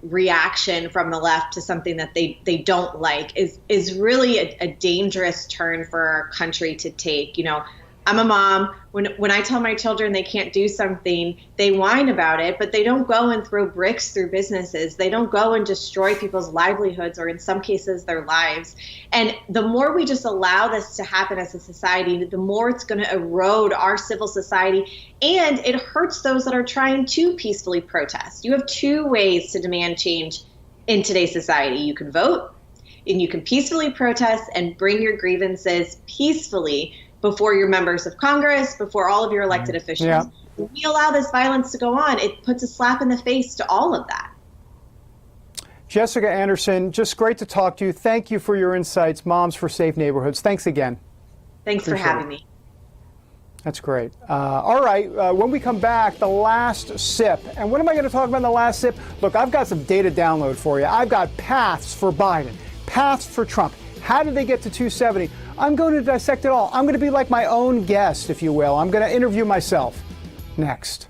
reaction from the left to something that they don't like is really a dangerous turn for our country to take. You know, I'm a mom. When I tell my children they can't do something, they whine about it, but they don't go and throw bricks through businesses. They don't go and destroy people's livelihoods, or in some cases their lives. And the more we just allow this to happen as a society, the more it's going to erode our civil society, and it hurts those that are trying to peacefully protest. You have two ways to demand change in today's society. You can vote, and you can peacefully protest and bring your grievances peacefully before your members of Congress, before all of your elected officials. Yeah. When we allow this violence to go on, it puts a slap in the face to all of that. Jessica Anderson, just great to talk to you. Thank you for your insights. Moms for Safe Neighborhoods. Thanks again. Thanks for having me. That's great. All right, when we come back, the last sip. And what am I going to talk about in the last sip? Look, I've got some data download for you. I've got paths for Biden, paths for Trump. How did they get to 270? I'm going to dissect it all. I'm going to be like my own guest, if you will. I'm going to interview myself. Next.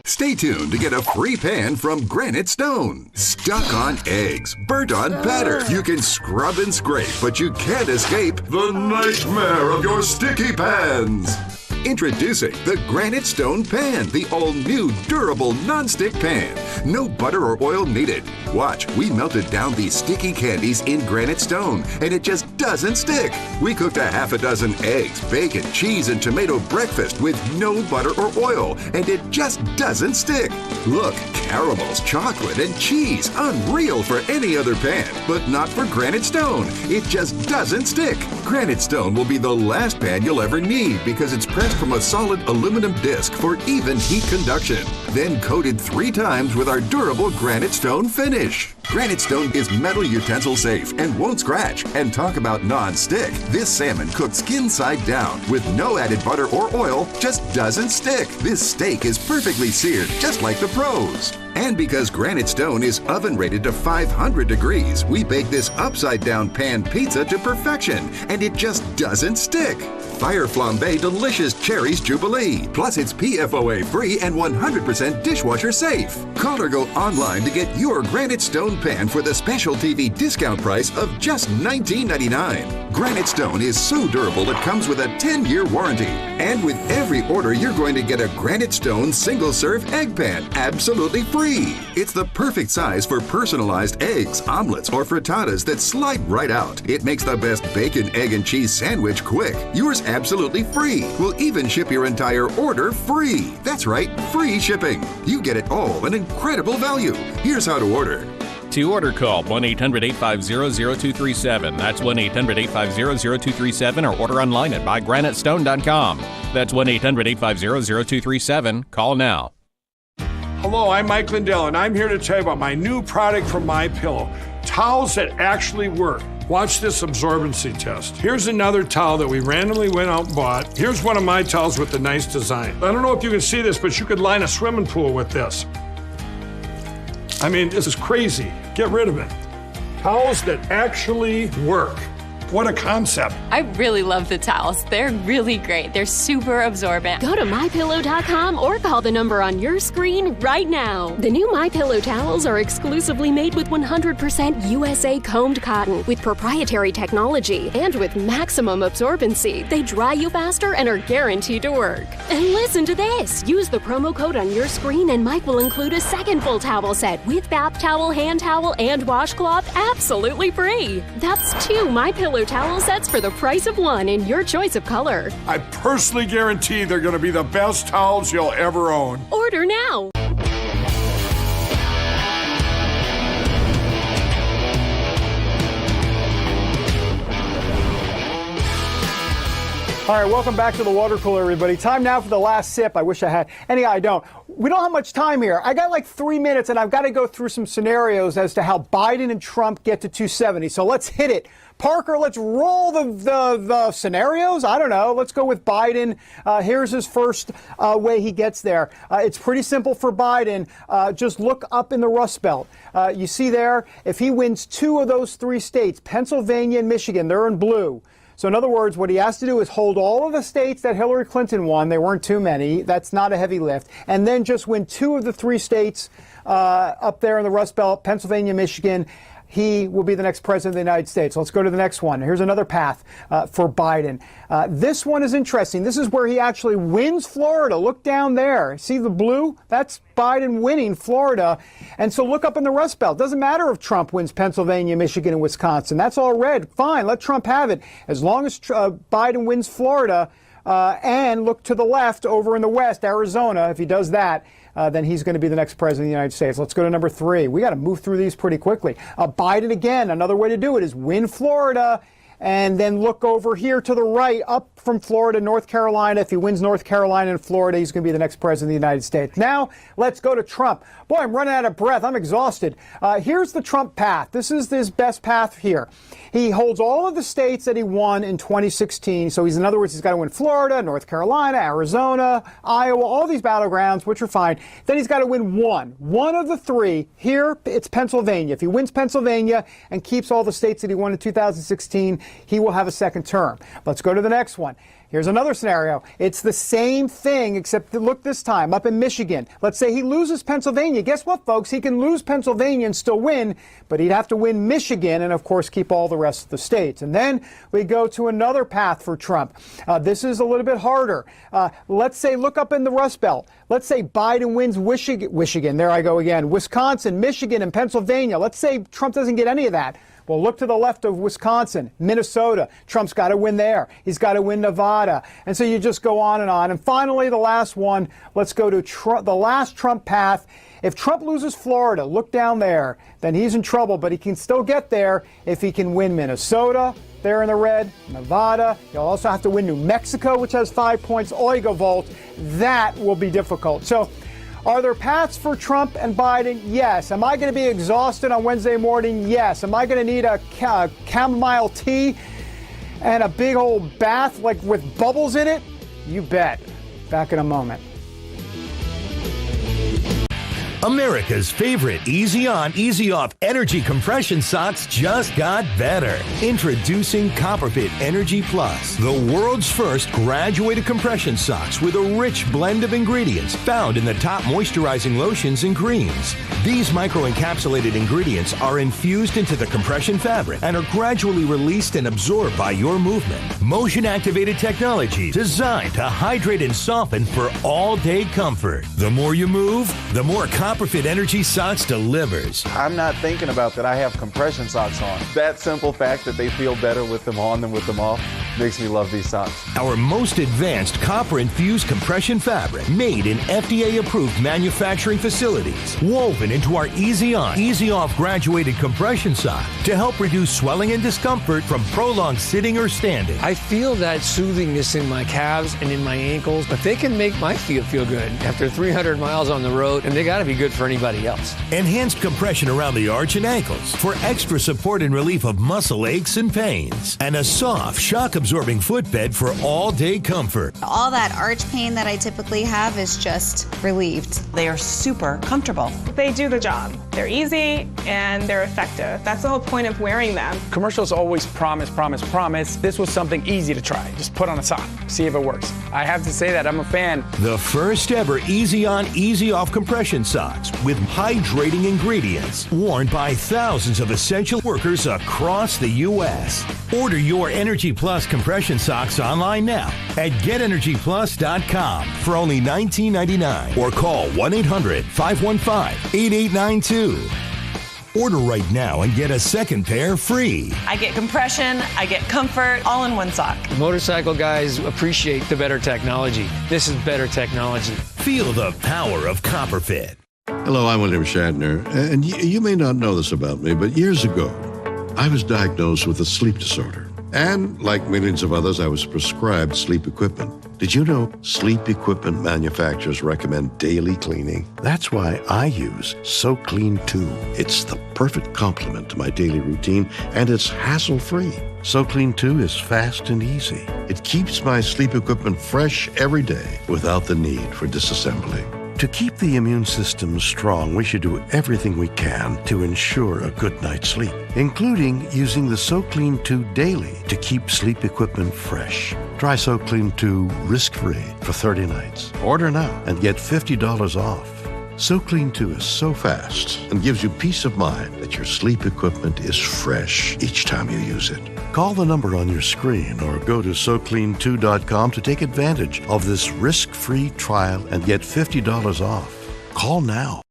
Stay tuned to get a free pan from Granite Stone. Stuck on eggs, burnt on batter. You can scrub and scrape, but you can't escape the nightmare of your sticky pans. Introducing the Granite Stone Pan, the all-new durable non-stick pan. No butter or oil needed. Watch, we melted down these sticky candies in Granite Stone, and it just doesn't stick. We cooked a half a dozen eggs, bacon, cheese, and tomato breakfast with no butter or oil, and it just doesn't stick. Look, caramels, chocolate, and cheese. Unreal for any other pan, but not for Granite Stone. It just doesn't stick. Granite Stone will be the last pan you'll ever need because it's pressed from a solid aluminum disc for even heat conduction, then coated 3 times with our durable Granite Stone finish. Granite Stone is metal utensil safe and won't scratch. And talk about non-stick. This salmon cooked skin side down with no added butter or oil just doesn't stick. This steak is perfectly seared just like the pros. And because Granite Stone is oven rated to 500 degrees, we bake this upside down pan pizza to perfection, and it just doesn't stick. Fire Flambe Delicious Cherries Jubilee. Plus, it's PFOA free and 100% dishwasher safe. Call or go online to get your Granite Stone pan for the special TV discount price of just $19.99. Granite Stone is so durable it comes with a 10-year warranty. And with every order, you're going to get a Granite Stone single-serve egg pan absolutely free. It's the perfect size for personalized eggs, omelets, or frittatas that slide right out. It makes the best bacon, egg, and cheese sandwich quick. Yours absolutely free. We'll even ship your entire order free. That's right, free shipping. You get it all, an incredible value. Here's how to order. To order, call 1-800-850-0237. That's 1-800-850-0237, or order online at buygranitestone.com. That's 1-800-850-0237. Call now. Hello, I'm Mike Lindell, and I'm here to tell you about my new product from MyPillow. Towels that actually work. Watch this absorbency test. Here's another towel that we randomly went out and bought. Here's one of my towels with the nice design. I don't know if you can see this, but you could line a swimming pool with this. I mean, this is crazy. Get rid of it. Towels that actually work. What a concept. I really love the towels. They're really great. They're super absorbent. Go to MyPillow.com or call the number on your screen right now. The new MyPillow towels are exclusively made with 100% USA combed cotton with proprietary technology and with maximum absorbency. They dry you faster and are guaranteed to work. And listen to this. Use the promo code on your screen and Mike will include a second full towel set with bath towel, hand towel, and washcloth absolutely free. That's 2 MyPillow towel sets for the price of 1 in your choice of color. I personally guarantee they're going to be the best towels you'll ever own. Order now. All right, welcome back to the water cooler, everybody. Time now for the last sip. I wish I had. Anyhow, I don't. We don't have much time here. I got like 3 minutes, and I've got to go through some scenarios as to how Biden and Trump get to 270. So let's hit it. Parker, let's roll the scenarios. I don't know. Let's go with Biden. Here's his first way he gets there. It's pretty simple for Biden. Just look up in the Rust Belt. You see there, if he wins 2 of those 3 states, Pennsylvania and Michigan, they're in blue. So in other words, what he has to do is hold all of the states that Hillary Clinton won. There weren't too many. That's not a heavy lift. And then just win 2 of the 3 states up there in the Rust Belt, Pennsylvania, Michigan. He will be the next president of the United States. Let's go to the next one. Here's another path for Biden. This one is interesting. This is where he actually wins Florida. Look down there. See the blue? That's Biden winning Florida. And so look up in the Rust Belt. Doesn't matter if Trump wins Pennsylvania, Michigan, and Wisconsin. That's all red. Fine. Let Trump have it. As long as Biden wins Florida, and look to the left over in the West, Arizona, if he does that, then he's going to be the next president of the United States. Let's go to number 3. We got to move through these pretty quickly. Biden again, another way to do it is win Florida And then look over here to the right, up from Florida, North Carolina. If he wins North Carolina and Florida, he's going to be the next president of the United States. Now, let's go to Trump. Boy, I'm running out of breath. I'm exhausted. Here's the Trump path. This is his best path here. He holds all of the states that he won in 2016. So in other words, he's got to win Florida, North Carolina, Arizona, Iowa, all these battlegrounds, which are fine. Then he's got to win one of the three. Here, it's Pennsylvania. If he wins Pennsylvania and keeps all the states that he won in 2016, he will have a second term. Let's go to the next one. Here's another scenario. It's the same thing, except look this time up in Michigan. Let's say he loses Pennsylvania. Guess what, folks? He can lose Pennsylvania and still win, but he'd have to win Michigan and, of course, keep all the rest of the states. And then we go to another path for Trump. This is a little bit harder. Let's say, look up in the Rust Belt. Let's say Biden wins Michigan. There I go again. Wisconsin, Michigan, and Pennsylvania. Let's say Trump doesn't get any of that. Well, look to the left of Wisconsin, Minnesota. Trump's got to win there. He's got to win Nevada. And so you just go on. And finally, the last one, let's go to the last Trump path. If Trump loses Florida, look down there, then he's in trouble, but he can still get there if he can win Minnesota, there in the red, Nevada. He'll also have to win New Mexico, which has 5 points. Oiga Volt, that will be difficult. So are there paths for Trump and Biden? Yes. Am I going to be exhausted on Wednesday morning? Yes. Am I going to need a chamomile tea and a big old bath like with bubbles in it? You bet. Back in a moment. America's favorite easy on, easy off energy compression socks just got better. Introducing Copperfit Energy Plus, the world's first graduated compression socks with a rich blend of ingredients found in the top moisturizing lotions and creams. These microencapsulated ingredients are infused into the compression fabric and are gradually released and absorbed by your movement. Motion-activated technology designed to hydrate and soften for all-day comfort. The more you move, the more Copperfit Energy Socks delivers. I'm not thinking about that I have compression socks on. That simple fact that they feel better with them on than with them off makes me love these socks. Our most advanced copper-infused compression fabric made in FDA-approved manufacturing facilities, woven into our Easy On, Easy Off graduated compression sock to help reduce swelling and discomfort from prolonged sitting or standing. I feel that soothingness in my calves and in my ankles, but they can make my feet feel good after 300 miles on the road, and they got to be good for anybody else. Enhanced compression around the arch and ankles for extra support and relief of muscle aches and pains. And a soft, shock-absorbing footbed for all-day comfort. All that arch pain that I typically have is just relieved. They are super comfortable. They do the job. They're easy and they're effective. That's the whole point of wearing them. Commercials always promise, promise, promise. This was something easy to try. Just put on a sock, see if it works. I have to say that I'm a fan. The first ever Easy On, Easy Off compression socks with hydrating ingredients worn by thousands of essential workers across the U.S. Order your Energy Plus compression socks online now at GetEnergyPlus.com for only $19.99 or call 1-800-515-8892. Order right now and get a second pair free. I get compression, I get comfort, all in one sock. Motorcycle guys appreciate the better technology. This is better technology. Feel the power of Copperfit. Hello, I'm William Shatner, and you may not know this about me, but years ago, I was diagnosed with a sleep disorder. And like millions of others, I was prescribed sleep equipment. Did you know sleep equipment manufacturers recommend daily cleaning? That's why I use SoClean 2. It's the perfect complement to my daily routine, and it's hassle-free. SoClean 2 is fast and easy. It keeps my sleep equipment fresh every day without the need for disassembly. To keep the immune system strong, we should do everything we can to ensure a good night's sleep, including using the SoClean 2 daily to keep sleep equipment fresh. Try SoClean 2 risk-free for 30 nights. Order now and get $50 off. SoClean 2 is so fast and gives you peace of mind that your sleep equipment is fresh each time you use it. Call the number on your screen or go to SoClean2.com to take advantage of this risk-free trial and get $50 off. Call now.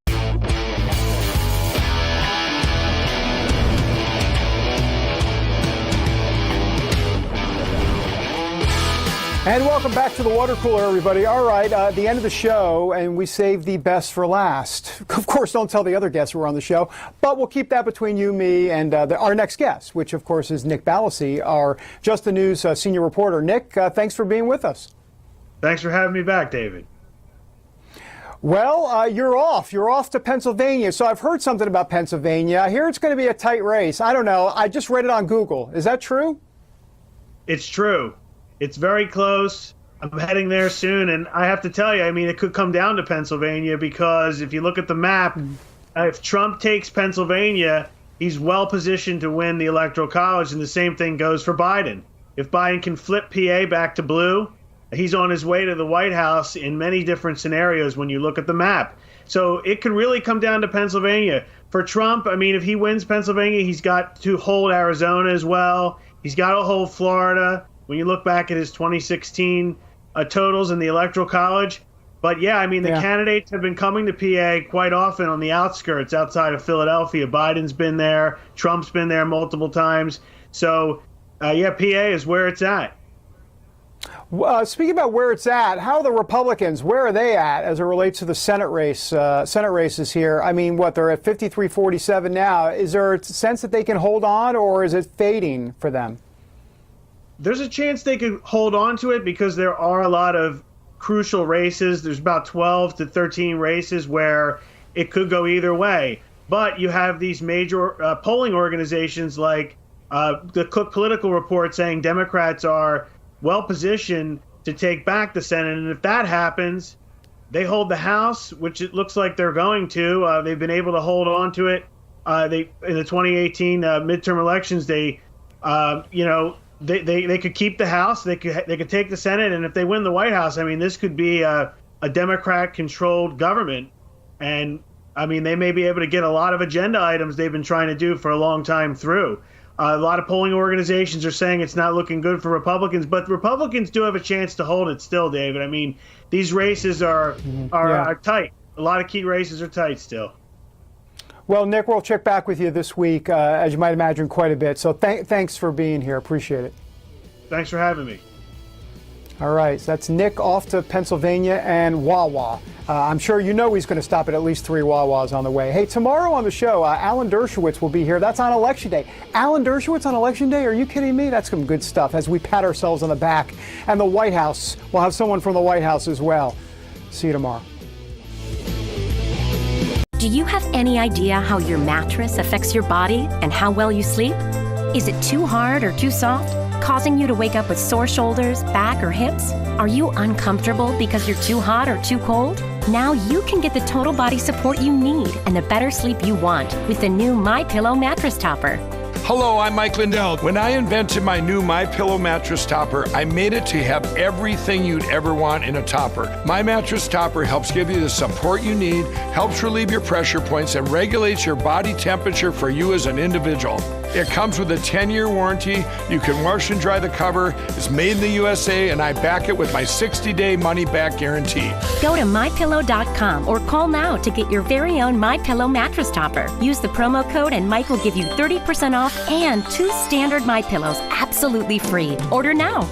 And welcome back to the water cooler, everybody. All right, the end of the show, and we saved the best for last. Of course, don't tell the other guests who are on the show, but we'll keep that between you, me, and our next guest, which, of course, is Nick Ballasy, our Just the News senior reporter. Nick, thanks for being with us. Thanks for having me back, David. Well, you're off. You're off to Pennsylvania. So I've heard something about Pennsylvania. I hear it's going to be a tight race. I don't know. I just read it on Google. Is that true? It's true. It's very close. I'm heading there soon, and I have to tell you, I mean, it could come down to Pennsylvania because if you look at the map, if Trump takes Pennsylvania, he's well positioned to win the Electoral College, and the same thing goes for Biden. If Biden can flip PA back to blue, he's on his way to the White House in many different scenarios when you look at the map. So it could really come down to Pennsylvania. For Trump, I mean, if he wins Pennsylvania, he's got to hold Arizona as well. He's got to hold Florida. When you look back at his 2016 totals in the Electoral College. But, yeah, I mean, the candidates have been coming to PA quite often on the outskirts outside of Philadelphia. Biden's been there. Trump's been there multiple times. So, PA is where it's at. Speaking about where it's at, how are the Republicans? Where are they at as it relates to the Senate races here? I mean, they're at 53-47 now. Is there a sense that they can hold on, or is it fading for them? There's a chance they could hold on to it because there are a lot of crucial races. There's about 12 to 13 races where it could go either way. But you have these major polling organizations like the Cook Political Report saying Democrats are well positioned to take back the Senate. And if that happens, they hold the House, which it looks like they're going to. They've been able to hold on to it. In the 2018 midterm elections, they could keep the House, they could take the Senate, and if they win the White House, I mean, this could be a Democrat-controlled government, and I mean, they may be able to get a lot of agenda items they've been trying to do for a long time through. A lot of polling organizations are saying it's not looking good for Republicans, but Republicans do have a chance to hold it still, David. I mean, these races are tight. A lot of key races are tight still. Well, Nick, we'll check back with you this week, as you might imagine, quite a bit. So thanks for being here. Appreciate it. Thanks for having me. All right, so that's Nick off to Pennsylvania and Wawa. I'm sure you know he's going to stop at least 3 Wawas on the way. Hey, tomorrow on the show, Alan Dershowitz will be here. That's on Election Day. Alan Dershowitz on Election Day? Are you kidding me? That's some good stuff as we pat ourselves on the back. And the White House, we'll have someone from the White House as well. See you tomorrow. Do you have any idea how your mattress affects your body and how well you sleep? Is it too hard or too soft, causing you to wake up with sore shoulders, back, or hips? Are you uncomfortable because you're too hot or too cold? Now you can get the total body support you need and the better sleep you want with the new MyPillow mattress topper. Hello, I'm Mike Lindell. When I invented my new MyPillow mattress topper, I made it to have everything you'd ever want in a topper. My mattress topper helps give you the support you need, helps relieve your pressure points, and regulates your body temperature for you as an individual. It comes with a 10-year warranty. You can wash and dry the cover. It's made in the USA, and I back it with my 60-day money-back guarantee. Go to MyPillow.com or call now to get your very own MyPillow mattress topper. Use the promo code and Mike will give you 30% off and 2 standard MyPillows absolutely free. Order now.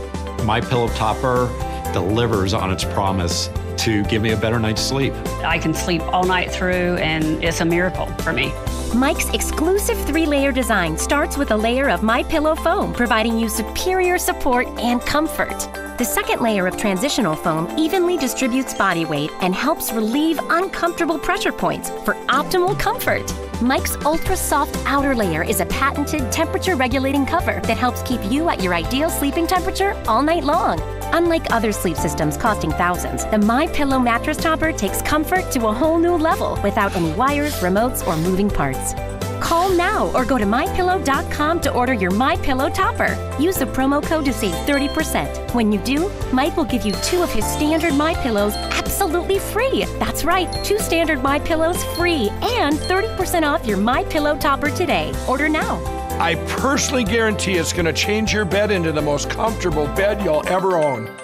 MyPillow topper delivers on its promise to give me a better night's sleep. I can sleep all night through, and it's a miracle for me. Mike's exclusive 3-layer design starts with a layer of MyPillow foam, providing you superior support and comfort. The second layer of transitional foam evenly distributes body weight and helps relieve uncomfortable pressure points for optimal comfort. Mike's ultra soft outer layer is a patented temperature regulating cover that helps keep you at your ideal sleeping temperature all night long. Unlike other sleep systems costing thousands, the MyPillow mattress topper takes comfort to a whole new level without any wires, remotes, or moving parts. Call now or go to MyPillow.com to order your MyPillow topper. Use the promo code to save 30%. When you do, Mike will give you 2 of his standard MyPillows absolutely free. That's right, 2 standard MyPillows free and 30% off your MyPillow topper today. Order now. I personally guarantee it's going to change your bed into the most comfortable bed you'll ever own.